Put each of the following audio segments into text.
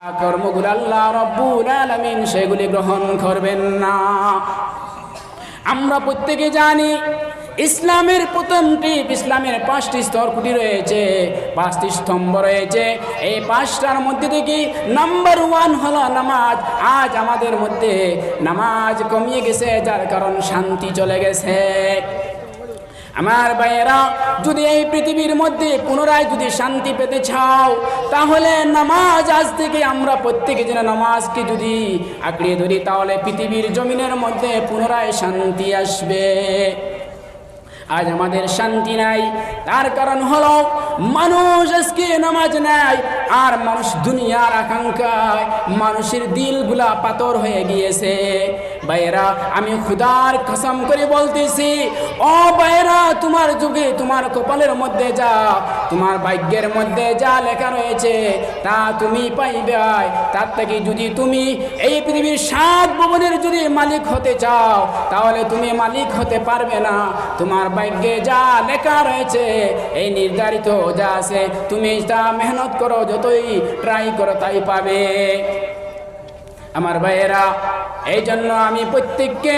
কর্মগুলো আল্লাহ রাব্বুল আলামিন সেগুলি গ্রহণ করবেন না। আমরা প্রত্যেকে জানি ইসলামের প্রথম টিপ, ইসলামের 5টি স্তর খুঁটি রয়েছে, 5টি স্তম্ভ রয়েছে। এই 5টার মধ্যে থেকে নাম্বার 1 হলো নামাজ। আজ আমাদের মধ্যে নামাজ কমিয়ে গেছে, যার কারণ শান্তি চলে গেছে। আমার ভাইয়েরা, যদি এই পৃথিবীর মধ্যে পুনরায় যদি শান্তি পেতে চাও, তাহলে নামাজ আজ থেকে আমরা প্রত্যেকে যেন নামাজকে যদি আঁকড়িয়ে ধরি, তাহলে পৃথিবীর জমিনের মধ্যে পুনরায় শান্তি আসবে। আজ আমাদের শান্তি নাই, তার কারণ হলো মানুষ আজকে নামাজ নাই, আর মানুষ দুনিয়ার আকাঙ্ক্ষায় মানুষের দিলগুলা পাথর হয়ে গিয়েছে। ভাইয়েরা, আমি খুদার কসম করে বলতেছি, ও ভাইয়েরা, তোমার যুগে তোমার কপালের মধ্যে যা, তোমার ভাগ্যের মধ্যে যা লেখা রয়েছে তা তুমি পাইবে। তার থেকে যদি তুমি এই পৃথিবীর 7 ভবনের যদি মালিক হতে চাও, তাহলে তুমি মালিক হতে পারবে না। তোমার ভাগ্যে যা লেখা রয়েছে, এই নির্ধারিত যা আছে, তুমি তা মেহনত করো, যতই ট্রাই করো তাই পাবে। আমার ভাইয়েরা, এই জন্য আমি প্রত্যেককে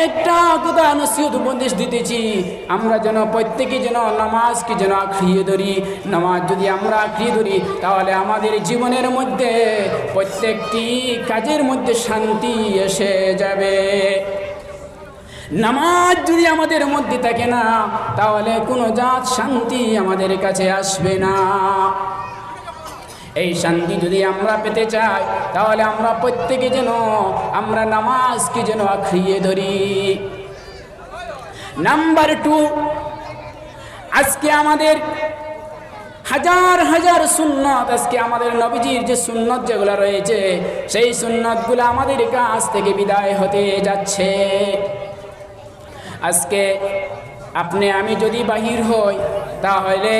একটা কথা নসিহত উপদেশ দিতেছি, আমরা যেন প্রত্যেকে যেন নামাজকে যেন আঁকড়িয়ে ধরি। নামাজ যদি আমরা আঁকড়িয়ে ধরি, তাহলে আমাদের জীবনের মধ্যে প্রত্যেকটি কাজের মধ্যে শান্তি এসে যাবে। নামাজ যদি আমাদের মধ্যে থাকে না, তাহলে কোনো জাত শান্তি আমাদের কাছে আসবে না। এই শান্তি যদি আমরা পেতে চাই, তাহলে আমরা প্রত্যেকে যেন আমরা নামাজকে যেন আঁকড়িয়ে ধরি। নাম্বার 2, আজকে আমাদের হাজার হাজার সুন্নত, আজকে আমাদের নবীজির যে সুন্নত যেগুলো রয়েছে, সেই সুন্নতগুলো আমাদের কাছ থেকে বিদায় হতে যাচ্ছে। আজকে আপনি আমি যদি বাহির হই, তাহলে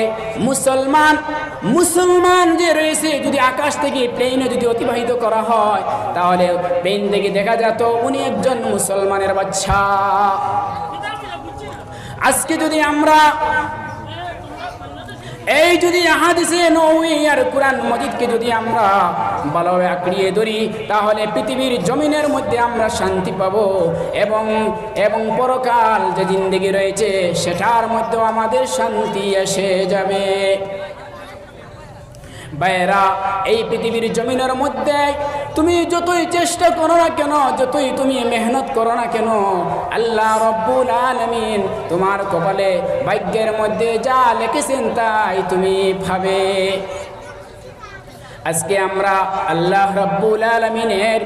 মুসলমান যে রয়েছে, যদি আকাশ থেকে প্লেনে যদি অতিবাহিত করা হয়, তাহলে প্লেন থেকে দেখা যেত উনি একজন মুসলমানের বাচ্চা। আজকে যদি আমরা এই যদি হাদিসে নববী আর কুরআন মজিদকে যদি আমরা ভালোভাবে আঁকড়িয়ে ধরি, তাহলে পৃথিবীর জমিনের মধ্যে আমরা শান্তি পাবো, এবং পরকাল যে জিন্দেগি রয়েছে সেটার মধ্যেও আমাদের শান্তি এসে যাবে। ভাইয়েরা, এই পৃথিবীর জমিনের মধ্যে তুমি যতই চেষ্টা করো না কেন, যতই তুমি মেহনত করো না কেন, আল্লাহ রাব্বুল আলামিন তোমার কপালে ভাগ্যের মধ্যে যা লিখেছেন তাই তুমি পাবে। আজকে আমরা আল্লাহ রাব্বুল আলামিনের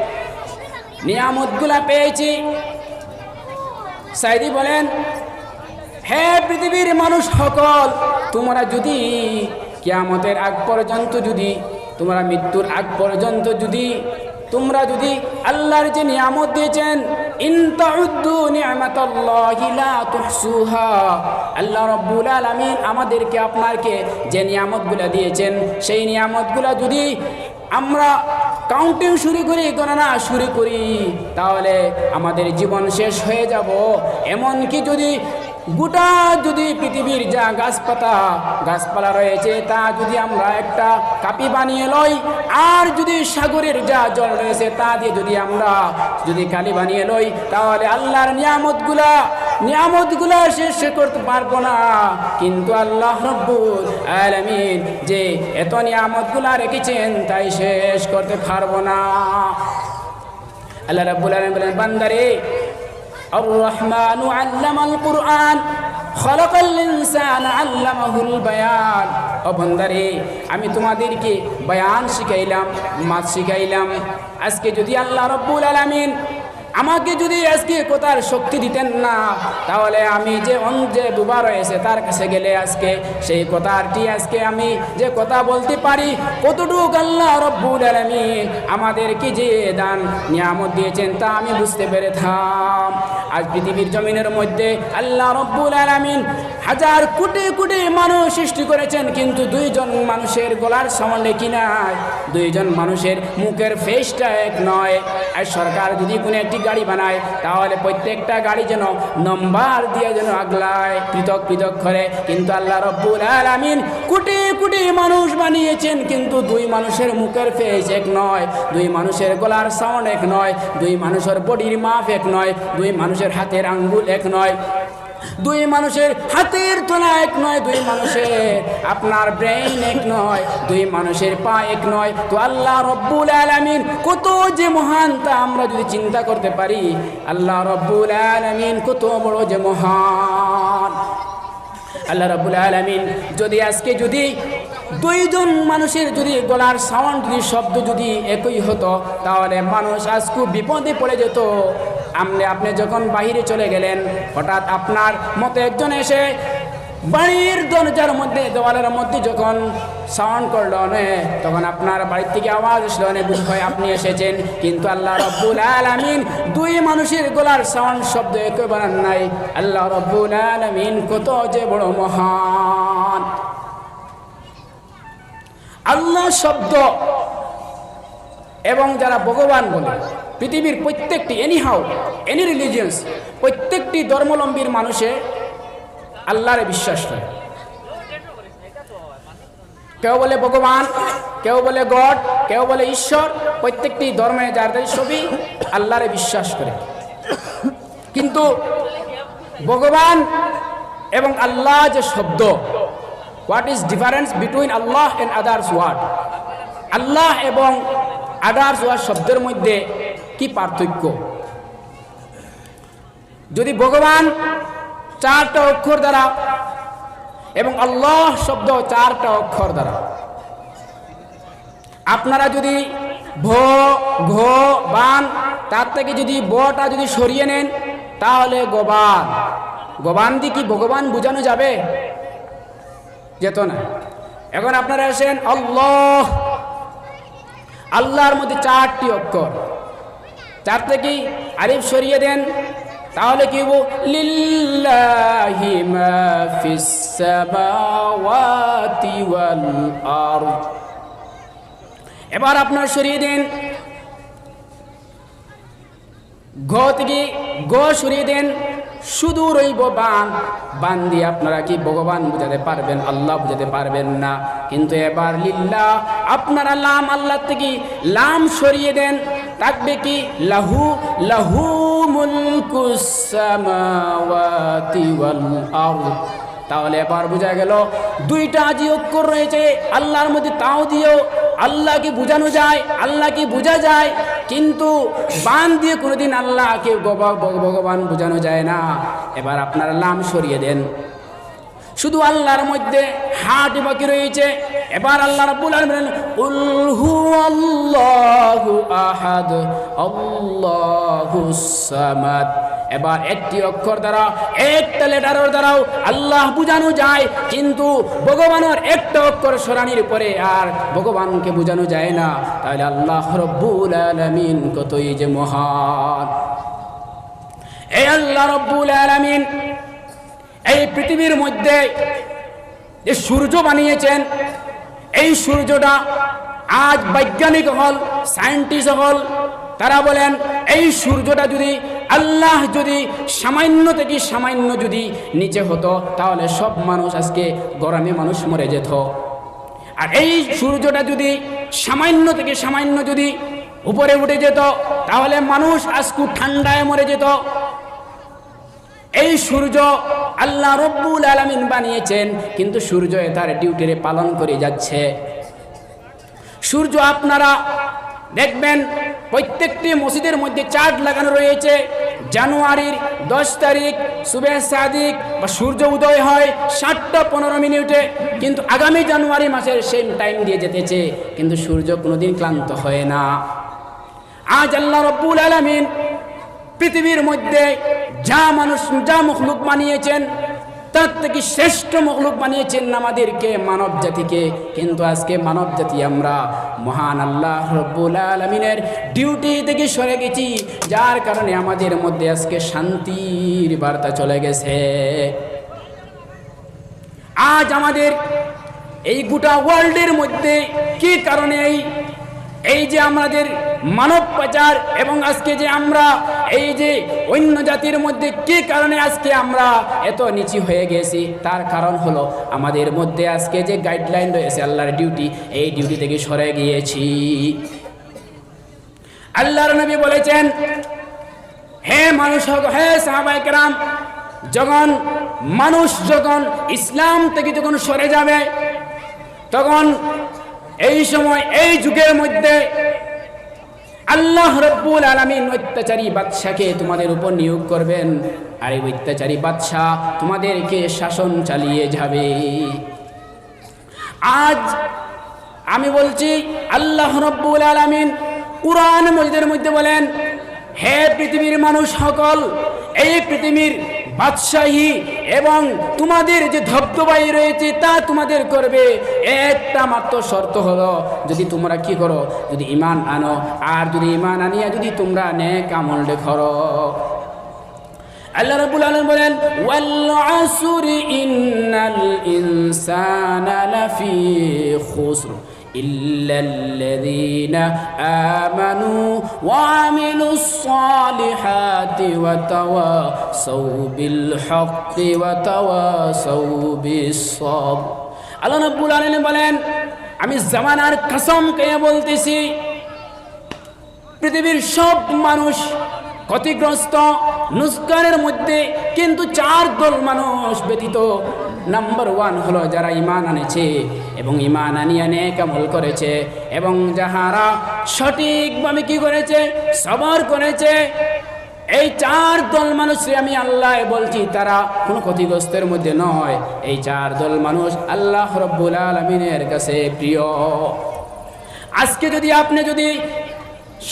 নিয়ামতগুলা পেয়েছি। সাইদি বলেন, হে পৃথিবীর মানুষ সকল, তোমরা যদি কিয়ামতের আগ পর্যন্ত, যদি তোমরা মৃত্যুর আগ পর্যন্ত তোমরা যদি আল্লাহর যে নিয়ামত দিয়েছেন, ইন তাউদ্দু নি'মাতাল্লাহি লা তুহসুহা, আল্লাহ রাব্বুল আলামিন আমাদেরকে আপনাকে যে নিয়ামতগুলো দিয়েছেন, সেই নিয়ামতগুলো যদি আমরা কাউন্টিং শুরু করি, গণনা শুরু করি, তাহলে আমাদের জীবন শেষ হয়ে যাব। এমনকি যদি গোটা যদি পৃথিবীর যা গাছপালা রয়েছে, তা যদি আমরা একটা কাপি বানিয়ে লই, আর যদি সাগরের যা জল রয়েছে তা দিয়ে যদি আমরা যদি কালি বানিয়ে লই, তাহলে আল্লাহর নিয়ামতগুলা শেষ করতে পারবো না। কিন্তু আল্লাহ রাব্বুল আলামিন যে এত নিয়ামতগুলা রেখেছেন, তাই শেষ করতে পারবো না। আল্লাহ রাব্বুল আলামিন বলেন, বান্দারে, আর-রহমানু আল্লামাল কুরআন খলাকাল ইনসানা আল্লামাহুল বায়ান। ও বান্দারে, আমি তোমাদেরকে বয়ান শিখাইলাম, মাত শিখাইলাম। আজকে যদি আল্লাহ রাব্বুল আলামিন আমাকে যদি আজকে কথার শক্তি দিতেন না, তাহলে আমি যে বুবা রয়েছে তার কাছে গেলে আজকে সেই কথাটি আজকে আমি যে কথা বলতে পারি, কতটুকু আল্লাহ রাব্বুল আলামিন আমাদেরকে যে দান নিয়ামত দিয়েছেন তা আমি বুঝতে পেরেছিলাম। আজ পৃথিবীর জমিনের মধ্যে আল্লাহ রাব্বুল আলামিন হাজার কোটি কোটি মানুষ সৃষ্টি করেছেন, কিন্তু 2 জন মানুষের গলার সমান কি নাই, 2 জন মানুষের মুখের ফেসটা এক নয়। আর সরকার যদি কোনো একটি গাড়ি বানায়, তাহলে প্রত্যেকটা গাড়ি যেন নম্বর দিয়ে যেন আগলায়, পৃথক পৃথক করে। কিন্তু আল্লাহ রব্বুল আলামিন কোটি কোটি মানুষ বানিয়েছেন, কিন্তু দুই মানুষের মুখের ফেস এক নয়, দুই মানুষের গলার সাউন্ড এক নয়, দুই মানুষের বডির মাপ এক নয়, দুই মানুষের হাতের আঙ্গুল এক নয়, দুই মানুষের হাতের তোলা এক নয়, দুই মানুষের আপনার ব্রেইন এক নয়, দুই মানুষের পা এক নয়। তো আল্লাহ রব্বুল আলামিন কত যে মহান তা আমরা যদি চিন্তা করতে পারি, আল্লাহ রব্বুল আলামিন কত বড় যে মহান। আল্লাহ রব্বুল আলামিন যদি আজকে যদি দুইজন মানুষের যদি গলার সাউন্ড যদি শব্দ যদি একই হতো, তাহলে মানুষ আজ খুব বিপদে পড়ে যেত। আপনি যখন বাহিরে চলে গেলেন, হঠাৎ আপনার মতো একজন এসে বাড়ির দরজার মধ্যে দেওয়ালের মধ্যে যখন সাউন্ড করল, তখন আপনার বাড়ির থেকে আওয়াজ আসলো, বুঝ হয় আপনি এসেছেন। কিন্তু আল্লাহ রব্বুল আলামিন দুই মানুষের গলার সাউন্ড শব্দ একই বানান নাই। আল্লাহ রব্বুল আলামিন কত যে বড় মহান। আল্লাহ শব্দ এবং যারা ভগবান বলে, পৃথিবীর প্রত্যেকটি এনি রিলিজিয়ন্স, প্রত্যেকটি ধর্মাবলম্বীর মানুষে আল্লাহরে বিশ্বাস করে। কেউ বলে ভগবান, কেউ বলে গড, কেউ বলে ঈশ্বর। প্রত্যেকটি ধর্মে যাদের সবই আল্লাহরে বিশ্বাস করে। কিন্তু ভগবান এবং আল্লাহ যে শব্দ, হোয়াট ইজ ডিফারেন্স বিটুইন আল্লাহ এন্ড আদার্স ওয়ার্ড? আল্লাহ এবং আদার্স ওয়ার্ড শব্দের মধ্যে কি পার্থক্য? যদি ভগবান 4টা অক্ষর দ্বারা এবং আল্লাহ শব্দ 4টা অক্ষর দ্বারা, আপনারা যদি ভ ঘ বান তার থেকে যদি বটা যদি সরিয়ে নেন, তাহলে গোবান। গোবান দিয়ে কি ভগবান বোঝানো যাবে? যেত না। এখন আপনারা আসেন আল্লাহ, আল্লাহর মধ্যে 4টি অক্ষর, 4 থেকে আলিফ সরিয়ে দেন, তাহলে কি হবো? লিল্লাহি মা ফিস সামাওয়াতি ওয়াল আরদ। এবার আপনার সরিয়ে দেন ঘ থেকে গ সরিয়ে দেন, শুধু রইব বান। বান দিয়ে আপনারা কি ভগবান বুঝাতে পারবেন? আল্লাহ বুঝাতে পারবেন না। কিন্তু এবার লিল্লাহ, আপনারা লাম, আল্লাহ থেকে লাম সরিয়ে দেন, থাকবে কি? লাহু, লাহু মুলকুস সামাওয়াতি ওয়াল আরদ। তাহলে এবার বোঝা গেল 2টা আজি অক্ষর রয়েছে আল্লাহর মধ্যে, তাও দিয়েও আল্লাহকে বোঝানো যায়, আল্লাহকে বোঝা যায়। কিন্তু বান দিয়ে কোনোদিন আল্লাহকে ভগবান বোঝানো যায় না। এবার আপনারা লাম সরিয়ে দেন, শুধু আল্লাহর মধ্যে হাট বাকি রয়েছে। এবার আল্লাহ রাব্বুল আলামিন বলেন কুল হুয়াল্লাহু আহাদ আল্লাহুস সামাদ। এবার একটি অক্ষর দ্বারা, একটা লেটারের দ্বারাও আল্লাহ বোঝানো যায়, কিন্তু ভগবানের একটা অক্ষর সরানির পরে আর ভগবানকে বোঝানো যায় না। তাহলে আল্লাহ রাব্বুল আলামিন কতই যে মহান। এই আল্লাহ রাব্বুল আলামিন এই পৃথিবীর মধ্যে যে সূর্য বানিয়েছেন, এই সূর্যটা আজ বৈজ্ঞানিক হল, সায়েন্টিস্ট হল, তারা বলেন এই সূর্যটা যদি আল্লাহ যদি সামান্য থেকে সামান্য যদি নিচে হতো, তাহলে সব মানুষ আজকে গরমে মানুষ মরে যেত। আর এই সূর্যটা যদি সামান্য থেকে সামান্য যদি উপরে উঠে যেত, তাহলে মানুষ আজকে ঠান্ডায় মরে যেত। এই সূর্য আল্লাহ রব্বুল আলামিন বানিয়েছেন, কিন্তু সূর্য তার ডিউটিরে পালন করে যাচ্ছে। সূর্য আপনারা দেখবেন প্রত্যেকটি মসজিদের মধ্যে চার্ট লাগানো রয়েছে। জানুয়ারির 10 তারিখ সুবে সাদিক বা সূর্য উদয় হয় 7:15, কিন্তু আগামী জানুয়ারি মাসের সেম টাইম দিয়ে যেতেছে, কিন্তু সূর্য কোনোদিন ক্লান্ত হয় না। আজ আল্লাহ রব্বুল আলামিন পৃথিবীর মধ্যে যা মানুষ যা মখলুক বানিয়েছেন, তার থেকে শ্রেষ্ঠ মখলুক বানিয়েছেন আমাদেরকে, মানব জাতিকে। কিন্তু আজকে মানব জাতি আমরা মহান আল্লাহ রব্বুল আলামিনের ডিউটি থেকে সরে গেছি, যার কারণে আমাদের মধ্যে আজকে শান্তির বার্তা চলে গেছে। আজ আমাদের এই গোটা ওয়ার্ল্ডের মধ্যে কি কারণে এই এই যে আমাদের মানব পাচার এবং আজকে যে আমরা এই যে অন্য জাতির মধ্যে কি কারণে আজকে আমরা এত নিচু হয়ে গেছি, তার কারণ হলো আমাদের মধ্যে আজকে যে গাইডলাইন রয়েছে আল্লাহর ডিউটি, এই ডিউটি থেকে সরে গিয়েছি। আল্লাহর নবী বলেছেন, হে মানুষ, হে সাহাবায়ে কেরাম, মানুষ যখন ইসলাম থেকে যখন সরে যাবে, তখন এই সময় এই যুগের মধ্যে আল্লাহ রাব্বুল আলামিন অত্যাচারী বাদশাকে তোমাদের উপর নিয়োগ করবেন, আর এই অত্যাচারী বাদশা তোমাদেরকে শাসন চালিয়ে যাবে। আজ আমি বলছি, আল্লাহ রাব্বুল আলামিন কুরআন মজিদের মধ্যে বলেন, হে পৃথিবীর মানুষ সকল, এই পৃথিবীর বাদশাহী এবং তোমাদের যে ধবধবাই রয়েছে তা তোমাদের করবে, একটা মাত্র শর্ত হলো যদি তোমরা কি করো, যদি ঈমান আনো, আর যদি ঈমান আনিয়া যদি তোমরা নেক আমল করো। আল্লাহ রাব্বুল আলামিন বলেন, ওয়াল আসরি ইন্নাল ইনসানা লাফি খুসর ইল্লাল্লাযীনা আমানু ওয়া আমিলুস সালিহাতি ওয়া তাওয়াসাউ বিল হাক্কি ওয়া তাওয়াসাউ বিস সাবর। আল্লাহ রাব্বুল আলামিন বলেন, আমি জামানার কসম খেয়ে বলতেছি, পৃথিবীর সব মানুষ ক্ষতিগ্রস্ত নুকসানের মধ্যে, কিন্তু 4 দল মানুষ ব্যতীত। নাম্বার 1 হলো যারা ঈমান আনেছে এবং ঈমান আনিয়ে নেক আমল করেছে, এবং যাহারা সঠিকভাবে কি করেছে, সবর করেছে। এই 4 দল মানুষকে আমি আল্লাহ বলছি তারা কোনো ক্ষতিগ্রস্তের মধ্যে নয়। এই 4 দল মানুষ আল্লাহ রাব্বুল আলামিনের কাছে প্রিয়। আজকে আপনি যদি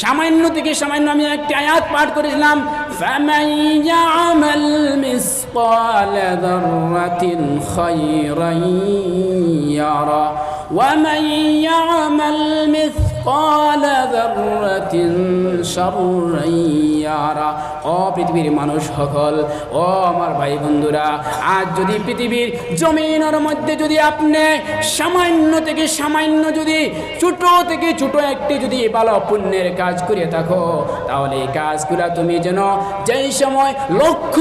সামান্য থেকে সামান্য, আমি একটি আয়াত পাঠ করেছিলাম, ফামান ইয়ামাল মিসকালা যাররাতিন খায়রান ইয়ারা ওয়া মান ইয়ামাল মিসকালা যাররাতিন শাররান ইয়ারা। ও পৃথিবীর মানুষ সকল, ও আমার ভাই বন্ধুরা, আজ যদি পৃথিবীর জমিনের মধ্যে যদি আপনি সামান্য থেকে সামান্য, যদি ছোট থেকে ছোট একটি যদি ভালো পুণ্যের কাজ করে থাকো, তাহলে এই কাজগুলা তুমি যেন যেই সময় লক্ষ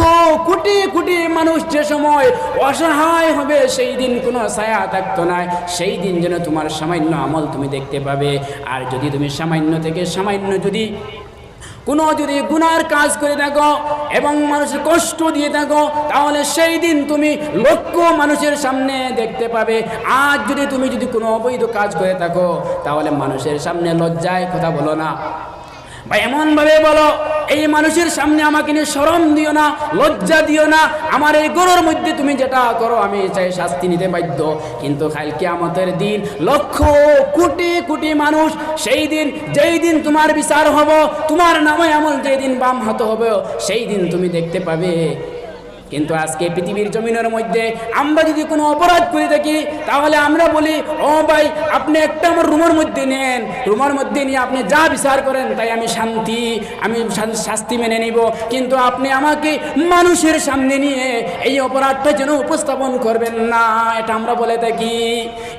কোটি কোটি মানুষ যে সময় অসহায় হবে, সেই দিন কোনো ছায়া থাকতো না, সেই দিন যেন তোমার সামান্য আমল তুমি দেখতে পাবে। আর যদি তুমি সামান্য থেকে সামান্য যদি গুনার কাজ করে থাকো এবং মানুষের কষ্ট দিয়ে থাকো, তাহলে সেই দিন তুমি লক্ষ মানুষের সামনে দেখতে পাবে। আজ তুমি যদি কোনো অবৈধ কাজ করে থাকো, তাহলে মানুষের সামনে লজ্জায় কথা বলো না, বা এমনভাবে বলো, এই মানুষের সামনে আমাকে নিয়ে শরম দিও না, লজ্জা দিও না, আমার এই গরুর মধ্যে তুমি যেটা করো আমি চাই শাস্তি নিতে বাধ্য। কিন্তু কাল কিয়ামতের দিন লক্ষ কোটি কোটি মানুষ, সেই দিন যেই দিন তোমার বিচার হবে, তোমার নামে আমল যেই দিন বাম হাতে হবে, সেই দিন তুমি দেখতে পাবে। কিন্তু আজকে পৃথিবীর জমিনের মধ্যে আমরা যদি কোনো অপরাধ করে থাকি, তাহলে আমরা বলি, ও ভাই আপনি একটা আমার রুমের মধ্যে নেন, রুমের মধ্যে নিয়ে আপনি যা বিচার করেন তাই আমি শাস্তি মেনে নিব, কিন্তু আপনি আমাকে মানুষের সামনে নিয়ে এই অপরাধটা যেন উপস্থাপন করবেন না, এটা আমরা বলে থাকি।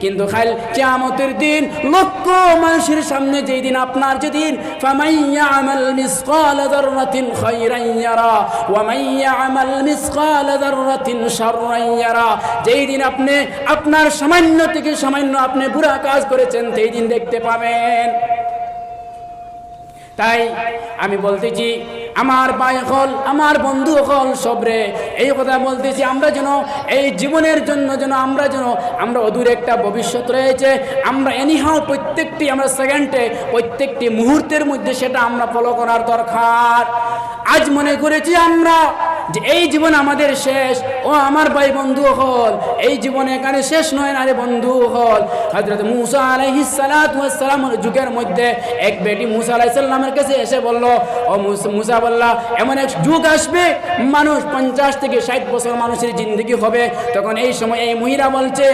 কিন্তু কাল কিয়ামতের দিন লক্ষ মানুষের সামনে যেই দিন আপনার যেদিন ফামান ইয়ামাল মিসকালা যাররাতিন খায়রান ইয়ারা ওয়া মান ইয়ামাল মিসকালা যাররাতিন শাররান ইয়ারা, যেই দিন আপনি আপনার সামান্য থেকে সামান্য আপনি বুরা কাজ করেছেন, সেই দিন দেখতে পাবেন। তাই আমি বলতেছি, আমার ভাই হল, আমার বন্ধু হল, সবরে এই কথা বলতেছি, আমরা যেন এই জীবনের জন্য আমরা অদূর একটা ভবিষ্যৎ রয়েছে, আমরা এনিহাও প্রত্যেকটি আমরা সেকেন্ডে প্রত্যেকটি মুহূর্তের মধ্যে সেটা আমরা ফলো করার দরকার। আজ মনে করেছি আমরা যে এই জীবন আমাদের শেষ। ও আমার ভাই বন্ধু হল, এই জীবনে এখানে শেষ নয় না রে বন্ধু হল। হযরত মূসা আলাইহিস সালাতু ওয়াস সালামের যুগের মধ্যে এক বেটি মূসা আলাইহিস সালামের কাছে এসে বলল, ও মূসা বললা, এমন এক যুগ আসবে মানুষ 50 থেকে 60 বছর মানুষের জিন্দগি হবে। তখন এই সময় এই মহিলা বলছে,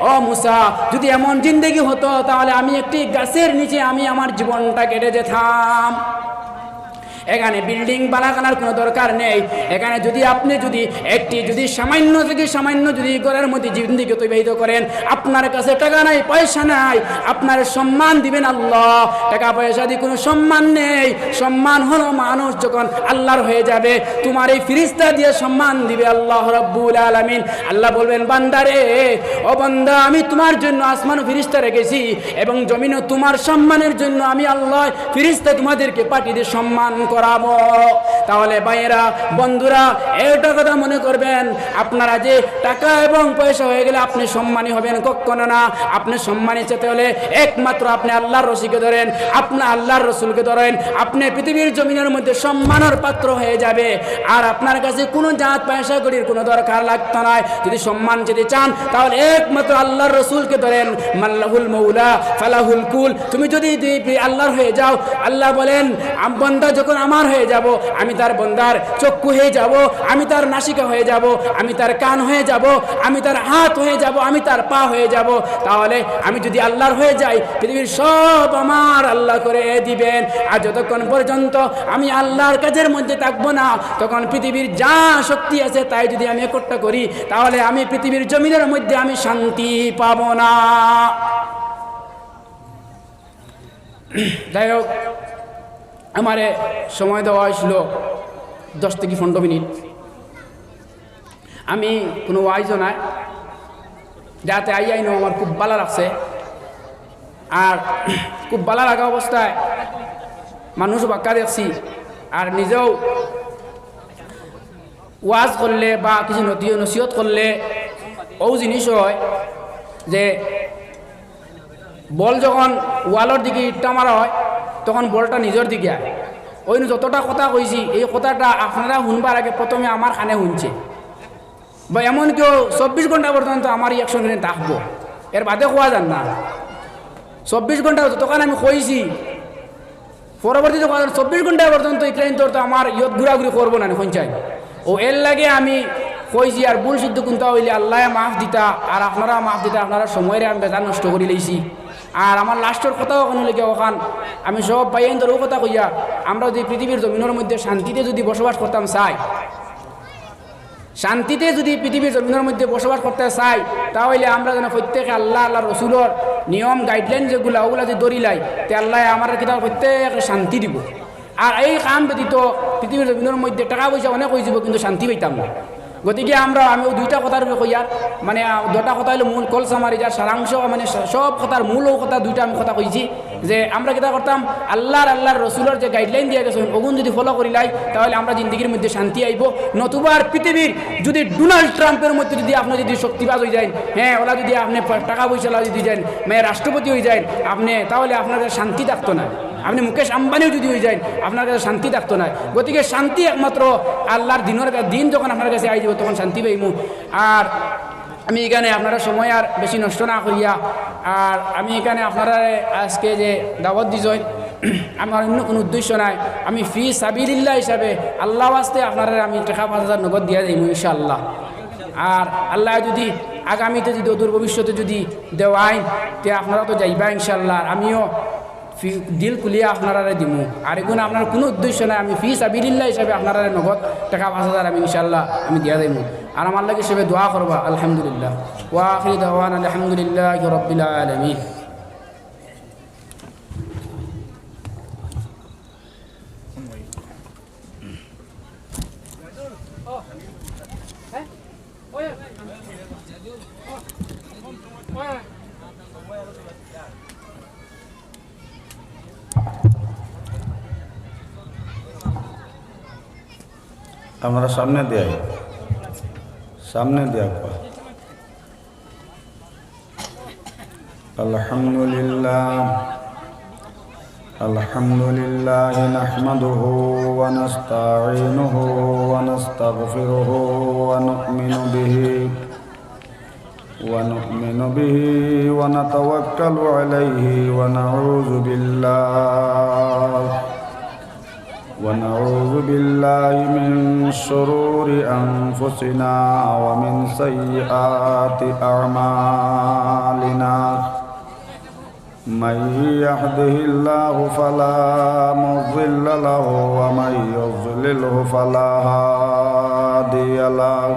ও মূসা, যদি এমন জিন্দগি হতো তাহলে আমি একটি গাছের নিচে আমি আমার জীবনটা কেটে যেতাম। এখানে বিল্ডিং বানানোর কোনো দরকার নেই। এখানে যদি আপনি যদি সামান্য থেকে সামান্য যদি ঘরের মধ্যে জীবনকে অতিবাহিত করেন, আপনার কাছে টাকা নাই, পয়সা নাই, আপনার সম্মান দিবেন আল্লাহ। টাকা পয়সা দিয়ে কোনো সম্মান নেই। সম্মান হলো মানুষ যখন আল্লাহর হয়ে যাবে, তোমার এই ফেরেশতা দিয়ে সম্মান দিবে আল্লাহ রাব্বুল আলামিন। আল্লাহ বলবেন, বান্দারে, ও বান্দা, আমি তোমার জন্য আসমান ও ফেরেশতা রেখেছি এবং জমিনও তোমার সম্মানের জন্য আমি আল্লাহ ফেরেশতা তোমাদেরকে পাঠিয়ে দিয়ে সম্মান করাবো। তাহলে ভাইয়েরা, বন্ধুরা, একটা কথা মনে করবেন, আপনারা যে টাকা এবং পয়সা হয়ে গেলে আপনি সম্মানী হবেন, কখনো না। আপনি সম্মানী চেতে হলে একমাত্র আপনি আল্লাহর রসিকে ধরেন, আপনি আল্লাহর রসুলকে ধরেন, আপনি পৃথিবীর জমিনের মধ্যে সম্মানের পাত্র হয়ে যাবে। আর আপনার কাছে কোনো জাত পয়সা করির কোনো দরকার লাগতো না। যদি সম্মান যেতে চান তাহলে একমাত্র আল্লাহর রসুলকে ধরেন। মাল্লাহুল মৌলা ফালাহুল কুল। তুমি যদি আল্লাহর হয়ে যাও, আল্লাহ বলেন, বান্দা যখন আমার হয়ে যাব, আমি তার বান্দার চক্ষু হয়ে যাব, আমি তার নাসিকা হয়ে যাব, আমি তার কান হয়ে যাব, আমি তার হাত হয়ে যাব, আমি তার পা হয়ে যাব। তাহলে আমি যদি আল্লাহর হয়ে যাই, পৃথিবীর সব আমার আল্লাহ করে দিবেন। আর যতক্ষণ পর্যন্ত আমি আল্লাহর কাজের মধ্যে থাকবো না, তখন পৃথিবীর যা শক্তি আছে তাই যদি আমি একট্টা করি, তাহলে আমি পৃথিবীর জমিনের মধ্যে আমি শান্তি পাবো না। যাই হোক, আমারে সময় দেওয়া হয়েছিল 10 থেকে 15 মিনিট। আমি কোনো ওয়াইজও নাই, যাতে আইনো আমার খুব ভালো লাগছে। আর খুব ভালো লাগা অবস্থায় মানুষ বাক্কা দেখছি, আর নিজেও ওয়াজ করলে বা কিছু নসিহত করলে ও জিনিস হয় যে বল যখন ওয়ালের দিকে ইটটা মারা হয়, তখন বলটা নিজের দিকে আয়। ওই যতটা কথা কইছি, এই কথাটা আপনারা শুনবার আগে প্রথমে আমার কানে শুনছে, বা এমন কেউ 24 ঘন্টা পর্যন্ত আমার রিয়াকশন থাকবো, এর বাদে কোয়া যান না। 24 ঘন্টা যতক্ষণ আমি কইছি, পরবর্তীতে 24 ঘন্টা পর্যন্ত ইকলাইন তো আমার ইয়ত ঘুরাঘুরি করবো না সঞ্চাই। ও এর লাগে আমি কইছি, আর ভুল সিদ্ধ কোনটা হইলে আল্লাহ মাফ দিতা, আর আপনারা মাফ দিতা। আপনারা সময়ের আমি বেজার নষ্ট করে লইছি। আর আমার লাস্টের কথাও ওখানে লেগে ওখান আমি সব বাইন ধরেও কথা কইয়া, আমরা যদি পৃথিবীর জমিনের মধ্যে শান্তিতে যদি বসবাস করতাম চাই, শান্তিতে যদি পৃথিবীর জমিনের মধ্যে বসবাস করতে চাই, তাহলে আমরা যেন প্রত্যেকে আল্লাহ রসুলের নিয়ম গাইডলাইন যেগুলো ওগুলো যদি দরিলাই, তে আল্লাহ আমার কিতাব প্রত্যেকে শান্তি দিব। আর এই কাম ব্যতীত পৃথিবীর জমিনের মধ্যে টাকা পয়সা অনেক হয়ে যাব, কিন্তু শান্তি পাইতাম না। গতিকে আমিও 2টা কথার কইয়ার, মানে 2টা কথা হলো মূল কলসা মারি, যার সারাংশ মানে সব কথার মূল কথা 2টা আমি কথা কইছি। যে আমরা কিতা করতাম, আল্লাহর রসুলের যে গাইডলাইন দিয়ে গেছে ওগুন যদি ফলো করিলাই, তাহলে আমরা জিন্দগির মধ্যে শান্তি আইব। নতুবার পৃথিবীর যদি ডোনাল্ড ট্রাম্পের মধ্যে যদি আপনি যদি শক্তিবাজ হয়ে যায়, হ্যাঁ, ওরা যদি আপনি টাকা পয়সা যদি যান, রাষ্ট্রপতি হয়ে যায় আপনি, তাহলে আপনার শান্তি থাকতো না। আপনি মুকেশ আম্বানিও যদি হয়ে যায়, আপনার কাছে শান্তি থাকতো না। গতিকে শান্তি একমাত্র আল্লাহর দিন যখন আপনার কাছে আই যাব, তখন শান্তি পাইমু। আর আমি এখানে আপনারা সময় আর বেশি নষ্ট না করিয়া, আর আমি এখানে আপনারা আজকে যে দাওয়াত দিছই, আমার অন্য কোনো উদ্দেশ্য নাই। আমি ফি সাবিলিল্লাহ হিসাবে আল্লাহ ওয়াস্তে আপনারা আমি টাকা 5,000 নগদ দিয়া যাইমু ইনশাআল্লাহ। আর আল্লাহ যদি আগামীতে যদি অদূর ভবিষ্যতে যদি দেওয়াই, তে আপনারা তো যাইবা ইনশাআল্লাহ। আমিও দিল খুলিয়া আপনারা দিমু। আর এগুলো আপনার কোনো উদ্দেশ্য নাই, আমি ফি সাবিলিল্লাহ হিসাবে আপনারা নগদ টাকা 5,000 আমি ইনশাআল্লাহ আমি দিয়া যাইমু। আর আমার লাগে হিসেবে দোয়া করবা। আলহামদুলিল্লাহ ওয়া আখিরু দাওয়ানা আলহামদুলিল্লাহি রাব্বিল আলামিন। আমরা সামনে দেয় আলহামদুলিল্লাহ নাহমাদুহু ওয়া নাস্তাঈনুহু ওয়া নাস্তাগফিরুহু ওয়া নু'মিনু বিহি ওয়া নাতাওয়াক্কালু আলাইহি ওয়া ونعوذ بالله من شرور أنفسنا ومن سيئات أعمالنا من يهده الله فلا مضل له ومن يضلله فلا هادي له